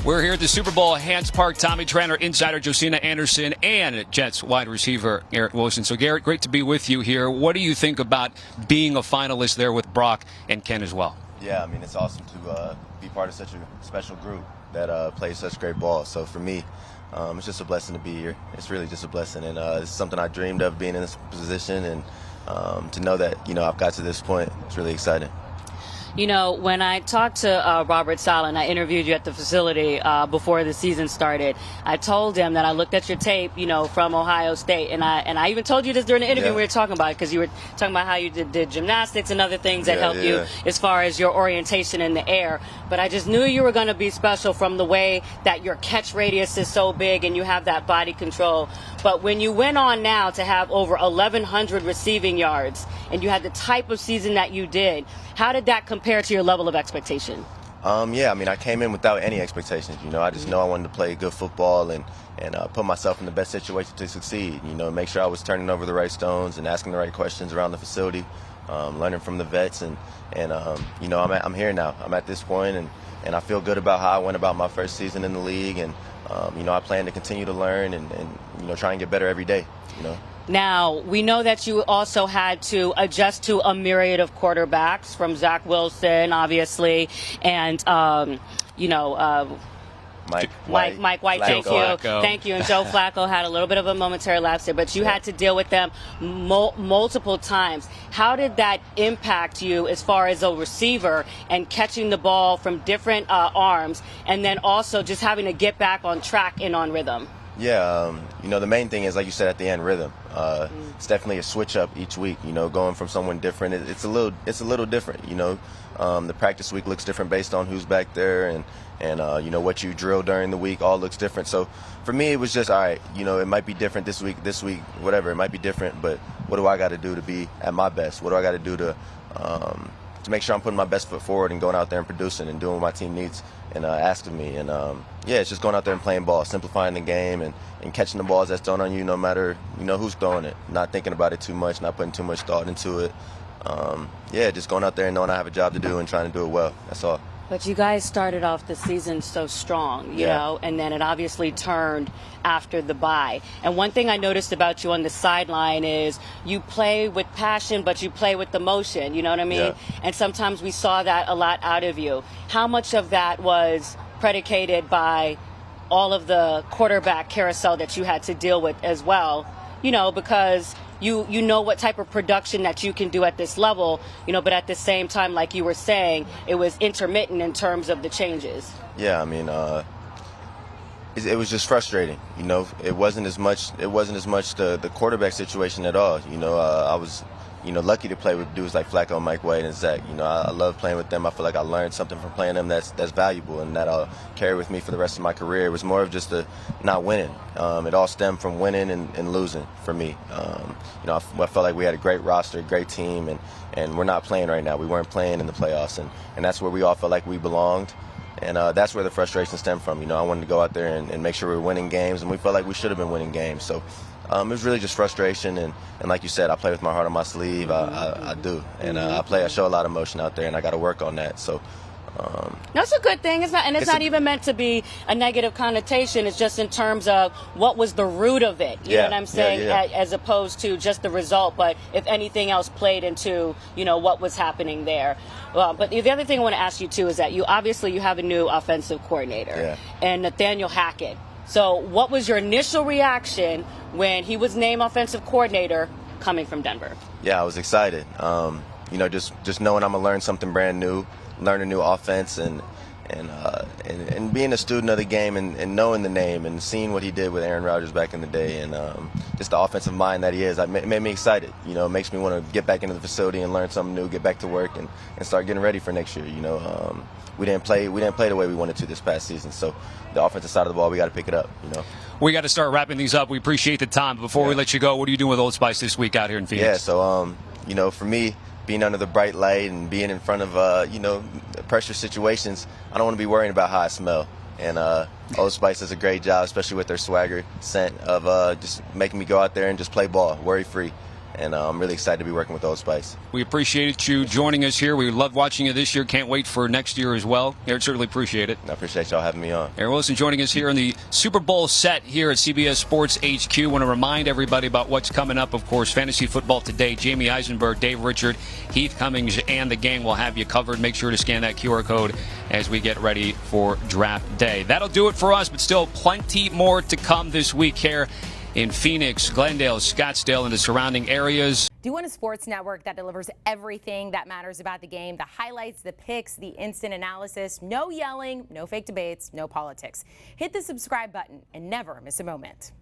We're here at the Super Bowl, Hans Park. Tommy Tranter, insider Josina Anderson, and Jets wide receiver Garrett Wilson. So, Garrett, great to be with you here. What do you think about being a finalist there with Brock and Ken as well? Yeah, I mean, it's awesome to be part of such a special group that plays such great ball. So for me, it's just a blessing to be here. It's really just a blessing, and it's something I dreamed of, being in this position, and to know that, I've got to this point, it's really exciting. When I talked to Robert Saleh, and I interviewed you at the facility before the season started, I told him that I looked at your tape, from Ohio State, and I even told you this during the interview. We were talking about it because you were talking about how you did gymnastics and other things that helped you as far as your orientation in the air. But I just knew you were going to be special from the way that your catch radius is so big and you have that body control. But when you went on now to have over 1,100 receiving yards and you had the type of season that you did, how did that compare to your level of expectation? Yeah, I mean, I came in without any expectations. I just know I wanted to play good football and put myself in the best situation to succeed. Make sure I was turning over the right stones and asking the right questions around the facility, learning from the vets, and I'm here now. I'm at this point, and I feel good about how I went about my first season in the league, and I plan to continue to learn and try and get better every day. Now, we know that you also had to adjust to a myriad of quarterbacks, from Zach Wilson, obviously, and, Mike White, thank you. And Joe Flacco had a little bit of a momentary lapse there, but you had to deal with them multiple times. How did that impact you as far as a receiver and catching the ball from different arms, and then also just having to get back on track and on rhythm? Yeah, the main thing is, like you said at the end, rhythm. It's definitely a switch up each week. Going from someone different, it's a little different. The practice week looks different based on who's back there, and what you drill during the week all looks different. So for me, it was just, all right, it might be different this week, whatever. It might be different, but what do I got to do to be at my best? What do I got to do to make sure I'm putting my best foot forward and going out there and producing and doing what my team needs and asking me? And it's just going out there and playing ball, simplifying the game, and catching the balls that's thrown on you, no matter who's throwing it. Not thinking about it too much, not putting too much thought into it. Just going out there and knowing I have a job to do and trying to do it well. That's all. But you guys started off the season so strong, you know, and then it obviously turned after the bye. And one thing I noticed about you on the sideline is you play with passion, but you play with emotion, you know what I mean? Yeah. And sometimes we saw that a lot out of you. How much of that was predicated by all of the quarterback carousel that you had to deal with as well, because you know what type of production that you can do at this level, but at the same time, like you were saying, it was intermittent in terms of the changes. Yeah, I mean, it was just frustrating. It wasn't as much the quarterback situation at all. I was lucky to play with dudes like Flacco, Mike White, and Zach. I love playing with them. I feel like I learned something from playing them that's valuable, and that I'll carry with me for the rest of my career. It was more of just not winning. It all stemmed from winning and losing for me. I felt like we had a great roster, great team, and we're not playing right now. We weren't playing in the playoffs, and that's where we all felt like we belonged. And that's where the frustration stemmed from. I wanted to go out there and make sure we were winning games, and we felt like we should have been winning games. So it was really just frustration, and like you said, I play with my heart on my sleeve. I do, and I show a lot of emotion out there, and I got to work on that. So that's a good thing. It's not even meant to be a negative connotation. It's just in terms of what was the root of it. You know what I'm saying, as opposed to just the result. But if anything else played into what was happening there. But the other thing I want to ask you too is that you have a new offensive coordinator, and Nathaniel Hackett. So what was your initial reaction when he was named offensive coordinator coming from Denver? Yeah, I was excited. Just knowing I'm gonna learn something brand new, learn a new offense, and being a student of the game and knowing the name and seeing what he did with Aaron Rodgers back in the day, and just the offensive mind that he is, it made me excited. It makes me want to get back into the facility and learn something new, get back to work, and start getting ready for next year. We didn't play the way we wanted to this past season, so the offensive side of the ball, we got to pick it up. We got to start wrapping these up. We appreciate the time. Before we let you go, what are you doing with Old Spice this week out here in Phoenix? Yeah, so for me, being under the bright light and being in front of pressure situations, I don't want to be worrying about how I smell. And Old Spice does a great job, especially with their swagger scent of just making me go out there and just play ball, worry free. and I'm really excited to be working with Old Spice. We appreciate you joining us here. We love watching you this year. Can't wait for next year as well. Garrett, certainly appreciate it. I appreciate y'all having me on. Garrett Wilson joining us here in the Super Bowl set here at CBS Sports HQ. Want to remind everybody about what's coming up. Of course, fantasy football today. Jamie Eisenberg, Dave Richard, Heath Cummings, and the gang will have you covered. Make sure to scan that QR code as we get ready for draft day. That'll do it for us, but still plenty more to come this week here in Phoenix, Glendale, Scottsdale, and the surrounding areas. Do you want a sports network that delivers everything that matters about the game? The highlights, the picks, the instant analysis, no yelling, no fake debates, no politics. Hit the subscribe button and never miss a moment.